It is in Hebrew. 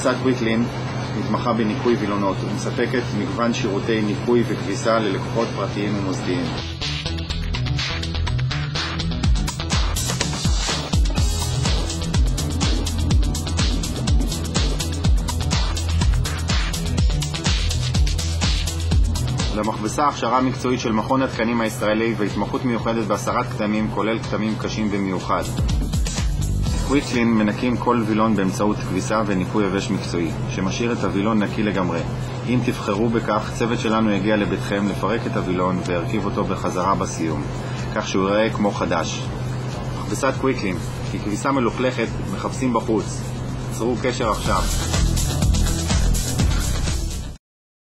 מכבסת קוויקלין מתמחה בניקוי וילונות ומספקת מגוון שירותי ניקוי וכביסה ללקוחות פרטיים ומוסדיים. למכבסה הכשרה מקצועית של מכון התקנים הישראלי והתמחות מיוחדת בהסרת כתמים, כולל כתמים קשים במיוחד. קוויקלין מנקים כל וילון באמצעות כביסה וניקוי יבש מקצועי, שמשאיר את הוילון נקי לגמרי. אם תבחרו בכך, צוות שלנו יגיע לביתכם לפרק את הוילון וירכיב אותו בחזרה בסיום, כך שהוא ייראה כמו חדש. מכבסת קוויקלין, כי כביסה מלוכלכת מחפשים בחוץ. צרו קשר עכשיו.